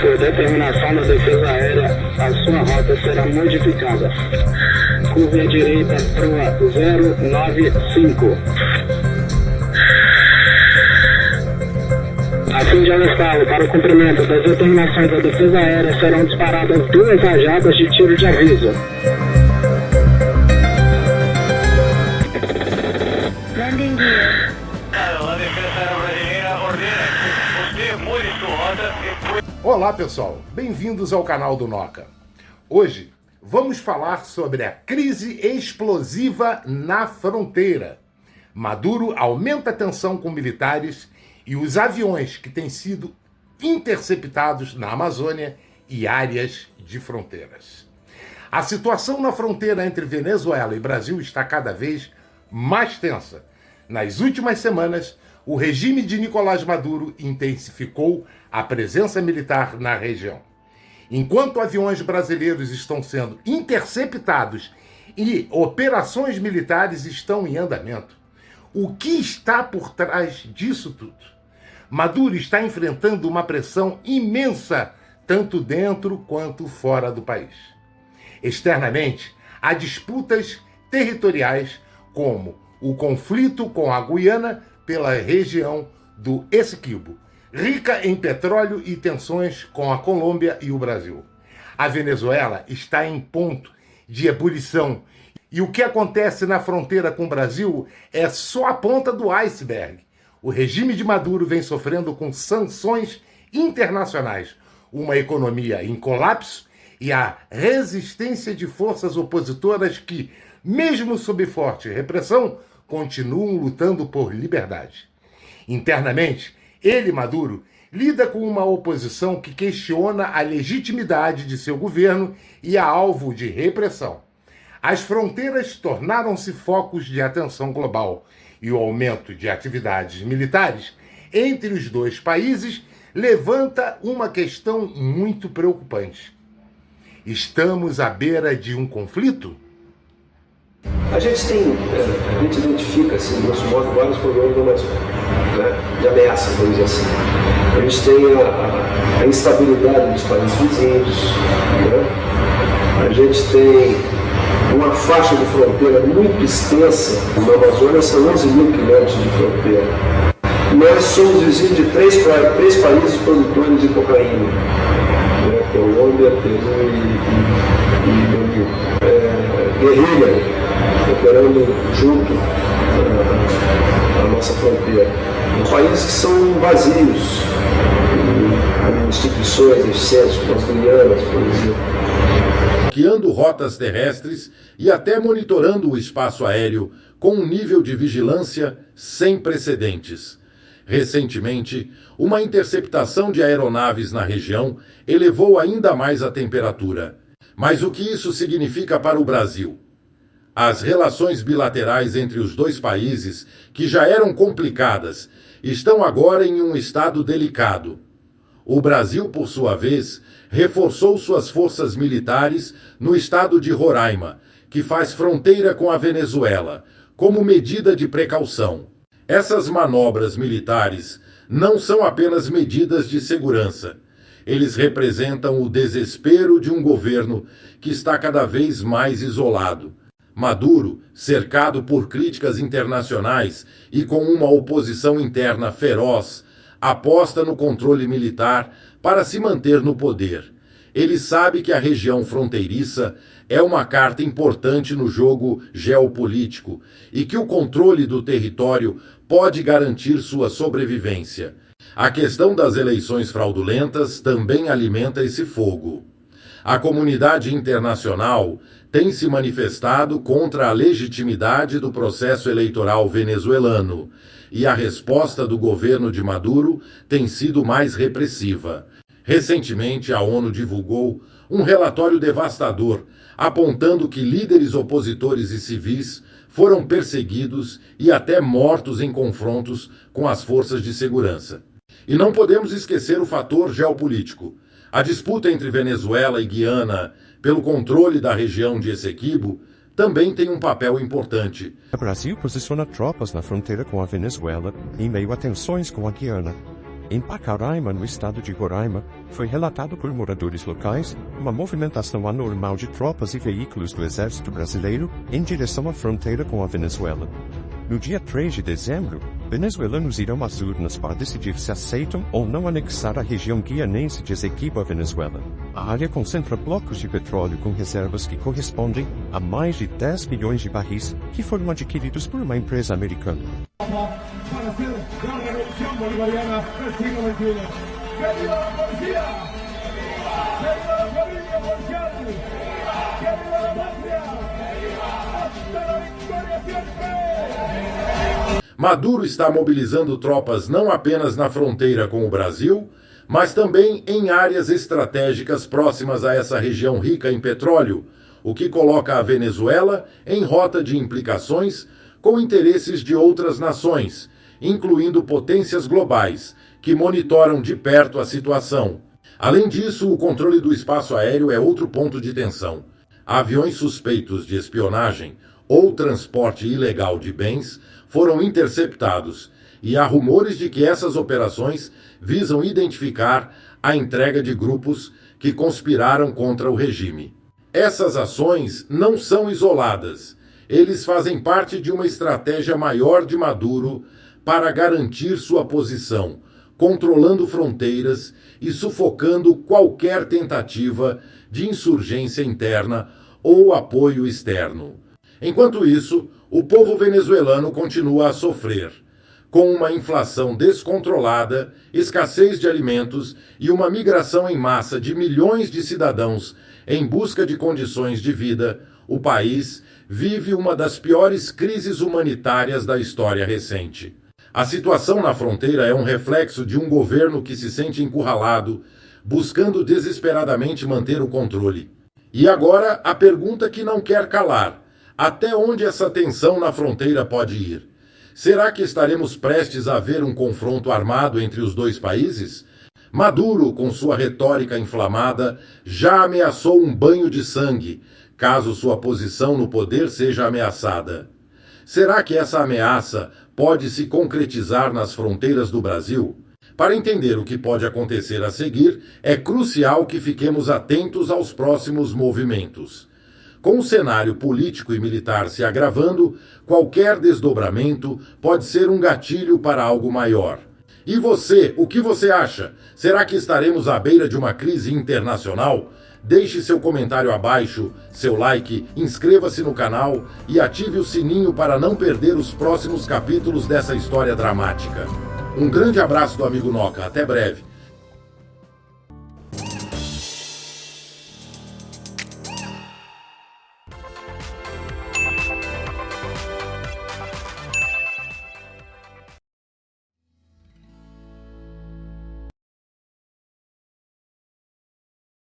Por determinação da Defesa Aérea, a sua rota será modificada. Curva à direita para 095. A fim de alistá-lo para o cumprimento das determinações da Defesa Aérea, serão disparadas 2 rajadas de tiro de aviso. Landing gear. A Defesa Aérea Brasileira ordena que você mude sua rota e... Olá pessoal, bem-vindos ao canal do Noca. Hoje vamos falar sobre a crise explosiva na fronteira. Maduro aumenta a tensão com militares e os aviões que têm sido interceptados na Amazônia e áreas de fronteiras. A situação na fronteira entre Venezuela e Brasil está cada vez mais tensa. Nas últimas semanas, o regime de Nicolás Maduro intensificou a presença militar na região. Enquanto aviões brasileiros estão sendo interceptados e operações militares estão em andamento, o que está por trás disso tudo? Maduro está enfrentando uma pressão imensa, tanto dentro quanto fora do país. Externamente, há disputas territoriais, como o conflito com a Guiana pela região do Essequibo, rica em petróleo, e tensões com a Colômbia e o Brasil. A Venezuela está em ponto de ebulição, e o que acontece na fronteira com o Brasil é só a ponta do iceberg. O regime de Maduro vem sofrendo com sanções internacionais, uma economia em colapso e a resistência de forças opositoras que, mesmo sob forte repressão, continuam lutando por liberdade. Internamente, ele, Maduro, lida com uma oposição que questiona a legitimidade de seu governo e é alvo de repressão. As fronteiras tornaram-se focos de atenção global e o aumento de atividades militares entre os dois países levanta uma questão muito preocupante. Estamos à beira de um conflito? A gente identifica, assim, grosso modo, vários problemas, de ameaça, vamos dizer assim. A gente tem a instabilidade dos países vizinhos, a gente tem uma faixa de fronteira muito extensa. Na Amazônia são 11 mil quilômetros de fronteira. Nós somos vizinhos de três países produtores de cocaína, Colômbia, Peru e guerrilha operando junto à nossa fronteira. Países que são vazios, instituições, excessos, como as Guianas, por exemplo. Hackeando rotas terrestres e até monitorando o espaço aéreo com um nível de vigilância sem precedentes. Recentemente, uma interceptação de aeronaves na região elevou ainda mais a temperatura. Mas o que isso significa para o Brasil? As relações bilaterais entre os dois países, que já eram complicadas, estão agora em um estado delicado. O Brasil, por sua vez, reforçou suas forças militares no estado de Roraima, que faz fronteira com a Venezuela, como medida de precaução. Essas manobras militares não são apenas medidas de segurança. Eles representam o desespero de um governo que está cada vez mais isolado. Maduro, cercado por críticas internacionais e com uma oposição interna feroz, aposta no controle militar para se manter no poder. Ele sabe que a região fronteiriça é uma carta importante no jogo geopolítico e que o controle do território pode garantir sua sobrevivência. A questão das eleições fraudulentas também alimenta esse fogo. A comunidade internacional tem se manifestado contra a legitimidade do processo eleitoral venezuelano, e a resposta do governo de Maduro tem sido mais repressiva. Recentemente, a ONU divulgou um relatório devastador, apontando que líderes opositores e civis foram perseguidos e até mortos em confrontos com as forças de segurança. E não podemos esquecer o fator geopolítico. A disputa entre Venezuela e Guiana pelo controle da região de Essequibo também tem um papel importante. O Brasil posiciona tropas na fronteira com a Venezuela em meio a tensões com a Guiana. Em Pacaraima, no estado de Roraima, foi relatado por moradores locais uma movimentação anormal de tropas e veículos do Exército Brasileiro em direção à fronteira com a Venezuela. No dia 3 de dezembro, venezuelanos irão às urnas para decidir se aceitam ou não anexar a região guianense de Essequibo à Venezuela. A área concentra blocos de petróleo com reservas que correspondem a mais de 10 milhões de barris que foram adquiridos por uma empresa americana. Para hacer la revolución bolivariana del siglo XXI. ¡Que viva la policía! ¡Que viva la familia policial! ¡Que viva la patria! ¡Hasta la victoria siempre! Maduro está mobilizando tropas não apenas na fronteira com o Brasil, mas também em áreas estratégicas próximas a essa região rica em petróleo, o que coloca a Venezuela em rota de implicações com interesses de outras nações, incluindo potências globais, que monitoram de perto a situação. Além disso, o controle do espaço aéreo é outro ponto de tensão. Aviões suspeitos de espionagem ou transporte ilegal de bens foram interceptados, e há rumores de que essas operações visam identificar a entrega de grupos que conspiraram contra o regime. Essas ações não são isoladas. Eles fazem parte de uma estratégia maior de Maduro para garantir sua posição, controlando fronteiras e sufocando qualquer tentativa de insurgência interna ou apoio externo. Enquanto isso, o povo venezuelano continua a sofrer, com uma inflação descontrolada, escassez de alimentos e uma migração em massa de milhões de cidadãos em busca de condições de vida. O país vive uma das piores crises humanitárias da história recente. A situação na fronteira é um reflexo de um governo que se sente encurralado, buscando desesperadamente manter o controle. E agora, a pergunta que não quer calar: até onde essa tensão na fronteira pode ir? Será que estaremos prestes a ver um confronto armado entre os dois países? Maduro, com sua retórica inflamada, já ameaçou um banho de sangue, caso sua posição no poder seja ameaçada. Será que essa ameaça pode se concretizar nas fronteiras do Brasil? Para entender o que pode acontecer a seguir, é crucial que fiquemos atentos aos próximos movimentos. Com o cenário político e militar se agravando, qualquer desdobramento pode ser um gatilho para algo maior. E você, o que você acha? Será que estaremos à beira de uma crise internacional? Deixe seu comentário abaixo, seu like, inscreva-se no canal e ative o sininho para não perder os próximos capítulos dessa história dramática. Um grande abraço do amigo Noca, até breve.